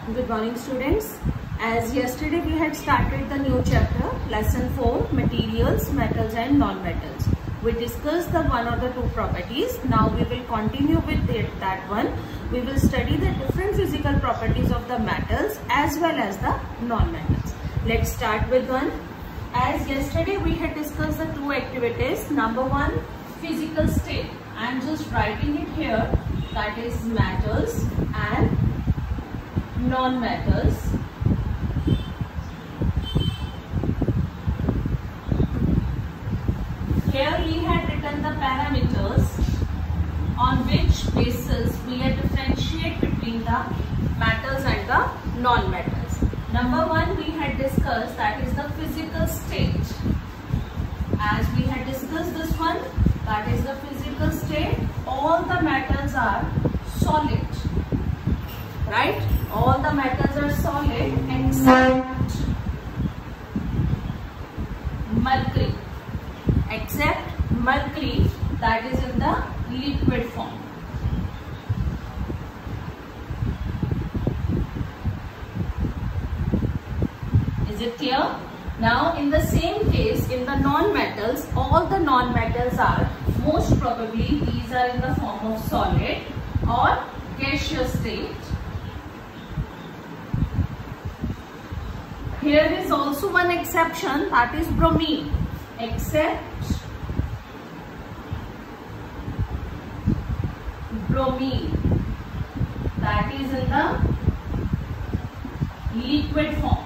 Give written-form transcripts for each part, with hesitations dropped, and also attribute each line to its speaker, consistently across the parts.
Speaker 1: Good morning, students. As yesterday we had started the new chapter, lesson 4, materials, metals and non-metals. We discussed the one or the two properties. Now we will continue with that one. We will study the different physical properties of the metals as well as the non-metals. Let's start with one. As yesterday we had discussed the two activities. Number one, physical state. I am just writing it here. That is metals and non-metals. Here we had written the parameters on which basis we had differentiate between the metals and the non-metals. Number one we had discussed, that is the physical state. As we had discussed this one, that is the physical state. All the metals are solid, right? All the metals are solid except mercury. Except mercury, that is in the liquid form. Is it clear? Now in the same case, in the non-metals, all the non-metals are most probably these are in the form of solid or gaseous state. Here is also one exception, that is bromine. Except bromine, that is in the liquid form.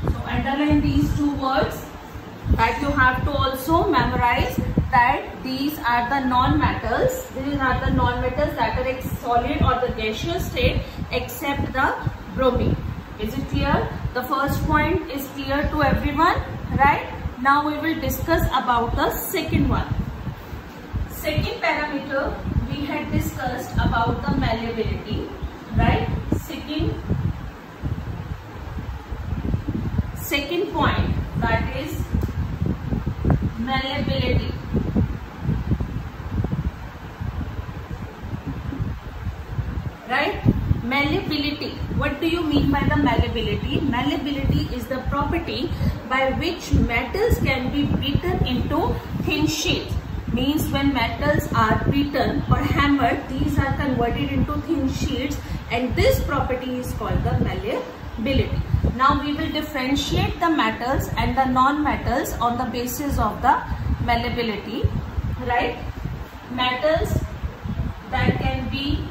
Speaker 1: So underline these two words that you have to also memorize, that these are the non-metals. These are the non-metals that are solid or the gaseous state except the bromine. Is it clear? The first point is clear to everyone, right? Now we will discuss about the second one. Second parameter we had discussed about the malleability, right? Second point, that is malleability. Right? Malleability. What do you mean by the malleability? Malleability is the property by which metals can be beaten into thin sheets. Means when metals are beaten or hammered, these are converted into thin sheets, and this property is called the malleability. Now we will differentiate the metals and the non-metals on the basis of the malleability. Right? Metals that can be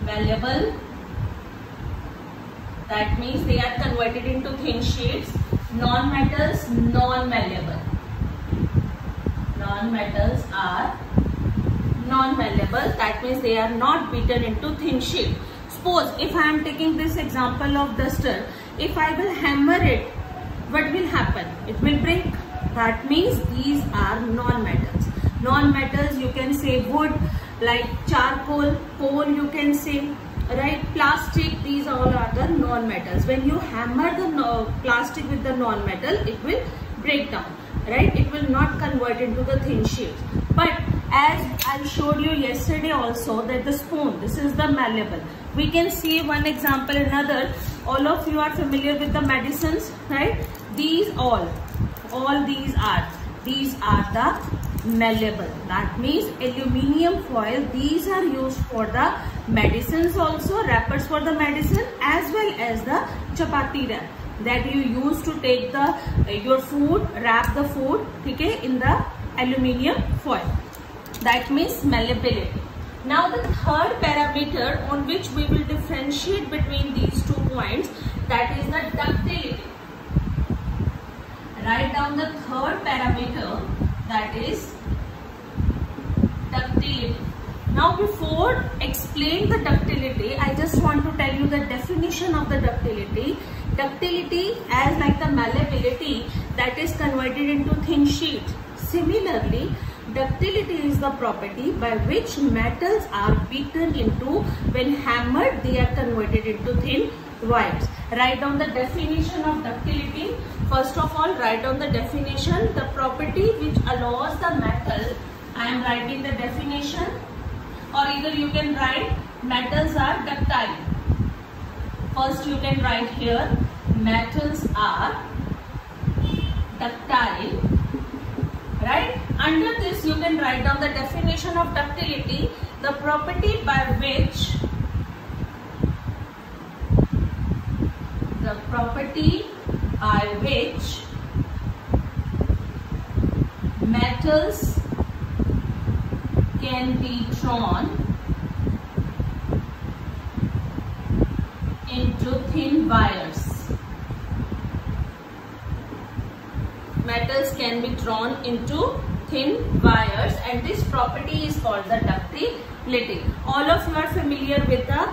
Speaker 1: malleable, that means they are converted into thin sheets. Non-metals, non-malleable. Non-metals are non-malleable, that means they are not beaten into thin sheet. Suppose if I am taking this example of duster, if I will hammer it, what will happen? It will break. That means these are non-metals. Non-metals, you can say wood, like charcoal, coal you can say, right? Plastic, these all are the non-metals. When you hammer the plastic with the non-metal, it will break down, right? It will not convert into the thin sheets. But as I showed you yesterday also, that the spoon, this is the malleable. We can see one example, another. All of you are familiar with the medicines, right? These all these are the malleable. That means aluminium foil, these are used for the medicines also, wrappers for the medicine, as well as the chapati wrap that you use to take the your food, wrap the food, okay, in the aluminium foil. That means malleability. Now the third parameter on which we will differentiate between these 2 points, that is the ductility. Write down the third parameter, that is ductility. Now before explain the ductility, I just want to tell you the definition of the ductility. Ductility, as like the malleability, that is converted into thin sheets. Similarly, ductility is the property by which metals are beaten into, when hammered, they are converted into thin wires. Write down the definition of ductility. first of all write down the definition, the property which allows the metal. I am writing the definition, or either you can write metals are ductile. First you can write here metals are ductile, right? Under this you can write down the definition of ductility, the property by which metals can be drawn into thin wires. Metals can be drawn into thin wires, and this property is called the ductility. All of you are familiar with the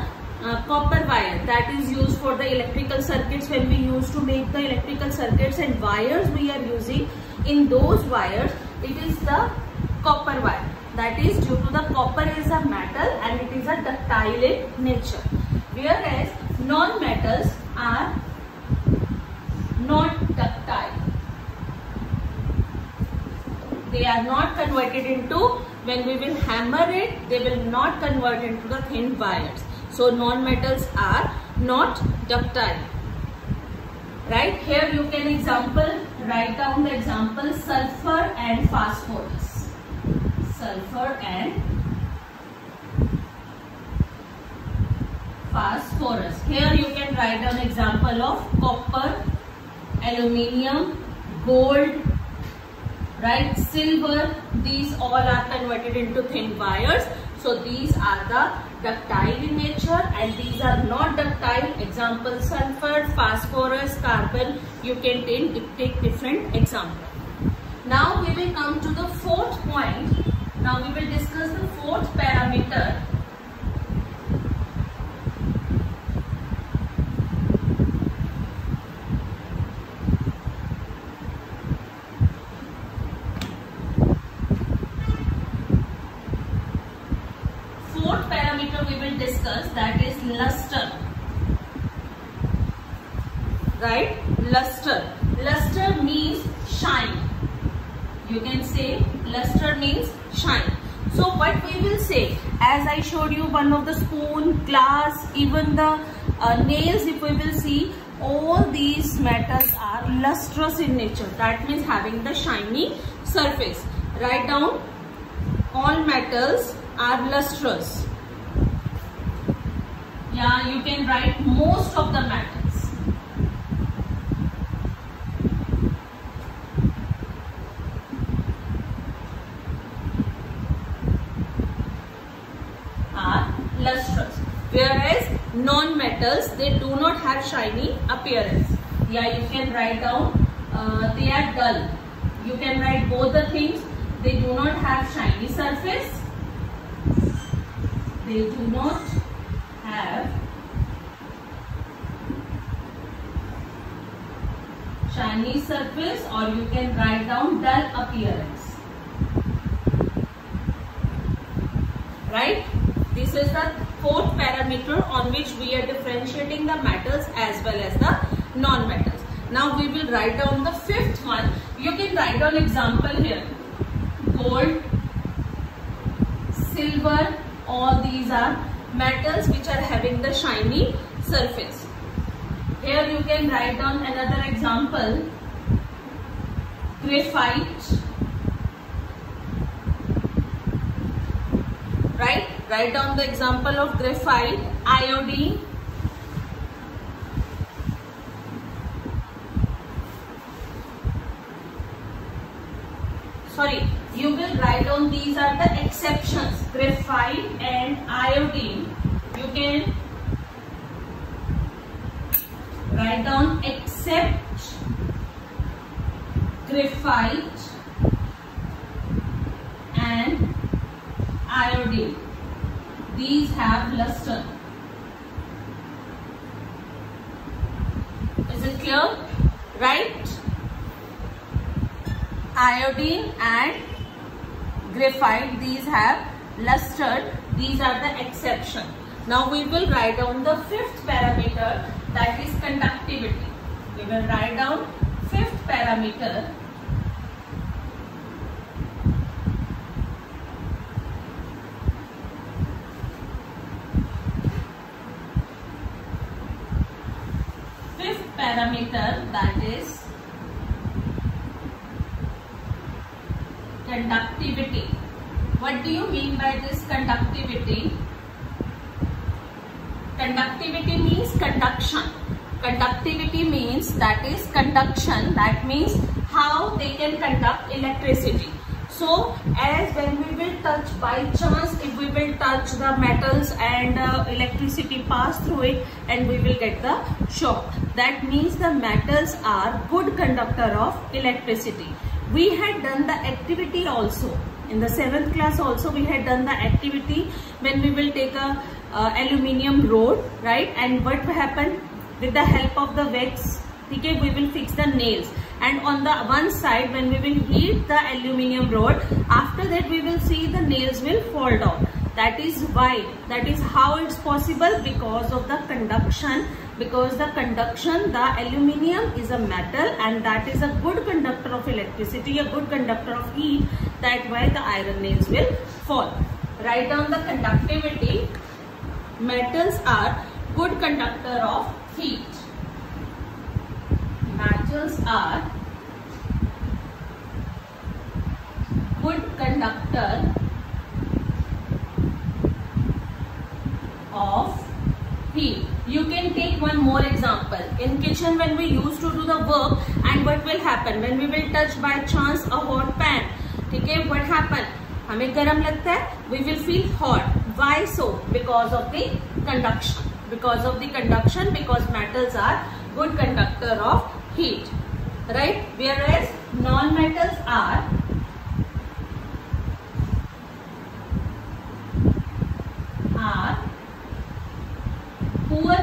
Speaker 1: copper wire that is used for the electrical circuits. When we used to make the electrical circuits and wires we are using, in those wires it is the copper wire. That is due to the copper is a metal and it is a ductile in nature. Whereas non-metals are not ductile. They are not converted into, when we will hammer it, they will not convert into the thin wires. So non-metals are not ductile. Right? Here you can write down the example sulfur and phosphorus. Sulfur and phosphorus. Here you can write down example of copper, aluminium, gold, right, silver. These all are converted into thin wires. So these are the ductile in nature and these are not ductile. Example sulfur, phosphorus, carbon. You can take different examples. Now we will come to the fourth point. Now we will discuss the fourth parameter. Fourth parameter we will discuss, that is luster. Right? Luster. Luster means shine. You can say luster means shine. So what we will say, as I showed you one of the spoon, glass, even the nails, if we will see, all these metals are lustrous in nature. That means having the shiny surface. Write down, all metals are lustrous. Yeah, you can write most of the metals are lustrous, whereas non-metals, they do not have shiny appearance. Yeah, you can write down they are dull. You can write both the things. They do not have shiny surface. They do not have shiny surface, or you can write down dull appearance. Right? This is the fourth parameter on which we are differentiating the metals as well as the non-metals. Now we will write down the fifth one. You can write down example here. Gold, silver, all these are metals which are having the shiny surface. Here you can write down another example. Graphite. Right? Write down the example of graphite. Iodine. Sorry, you will write down these are the exceptions. Graphite and iodine. You can write down except graphite and iodine. These have luster. Is it clear? Right? Iodine and graphite, these have luster. These are the exception. Now we will write down the fifth parameter, that is conductivity. We will write down fifth parameter that is conductivity. What do you mean by this conductivity? Conductivity means conduction. Conductivity means that is conduction. That means how they can conduct electricity. So as when we will touch by chance, if we will touch the metals and electricity pass through it and we will get the shock. That means the metals are good conductor of electricity. We had done the activity also. In the 7th class also we had done the activity when we will take a aluminium rod, right? And what will happen with the help of the wax? Okay, we will fix the nails, and on the one side when we will heat the aluminium rod, after that we will see the nails will fall down. That is why, that is how it's possible, because of the conduction. Because the conduction, the aluminium is a metal and that is a good conductor of electricity, a good conductor of heat. That why the iron nails will fall. Write down the conductivity. Metals are good conductor of heat. Metals are good conductor of heat. You can take one more example. In kitchen when we used to do the work, and what will happen when we will touch by chance a hot pan, okay, what happen? हमें गरम लगता है, we will feel hot. Why so? Because of the conduction. Because of the conduction, because metals are good conductor of heat, right? Whereas non-metals are poor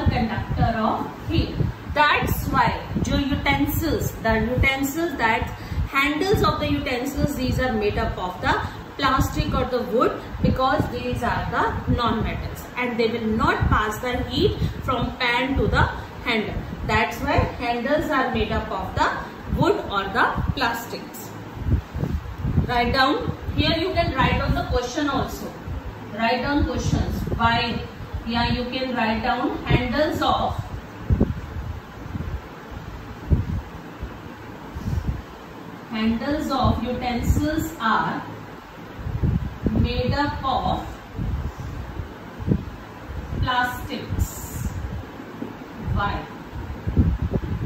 Speaker 1: conductor of heat. That's why the utensils that handles of the utensils, these are made up of the plastic or the wood, because these are the non-metals and they will not pass the heat from pan to the handle. That's why handles are made up of the wood or the plastics. Write down. Here you can write down the question also. Write down questions. Why? Yeah, you can write down handles of utensils are made up of plastics. Why?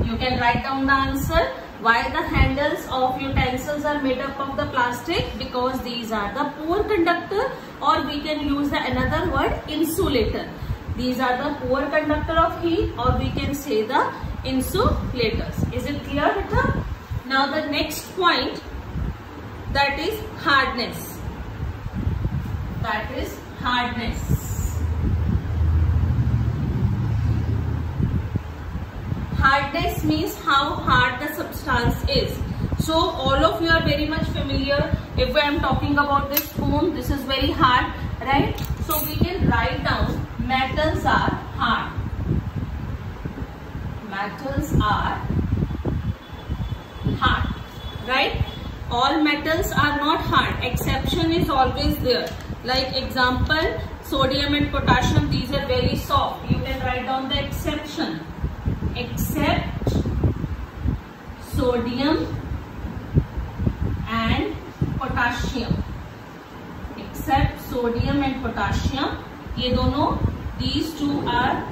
Speaker 1: You can write down the answer. Why the handles of utensils are made up of the plastic? Because these are the poor conductor, or we can use the another word, insulator. These are the poor conductor of heat, or we can say the insulators. Is it clear, beta? Now the next point, that is hardness. That is hardness. Hardness means how hard the substance is. So all of you are very much familiar. If I am talking about this spoon, this is very hard, right? So we can write down metals are hard. Metals are hard, right? All metals are not hard. Exception is always there. Like example, sodium and potassium, these are very soft. You can write down the exception. Except sodium and potassium. Except sodium and potassium. ये दोनों, these two are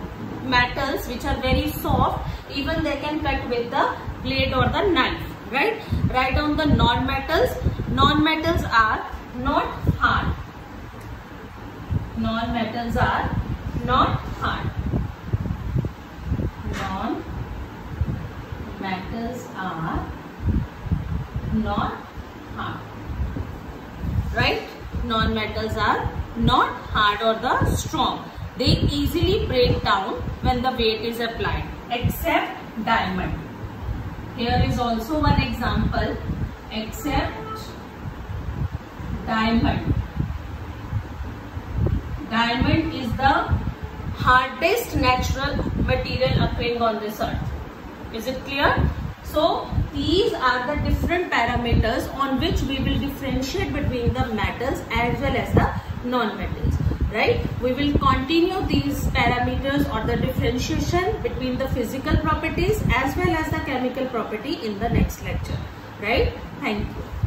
Speaker 1: metals which are very soft. Even they can cut with the blade or the knife, right? Write down the non-metals. Non-metals are not hard. Non-metals are not hard. Non-metals are not hard, right? Non-metals are not hard or the strong. They easily break down when the weight is applied, except diamond. Here is also one example, except diamond. Diamond is the hardest natural material occurring on this earth. Is it clear? So these are the different parameters on which we will differentiate between the metals as well as the non-metals, right? We will continue these parameters or the differentiation between the physical properties as well as the chemical property in the next lecture, right? Thank you.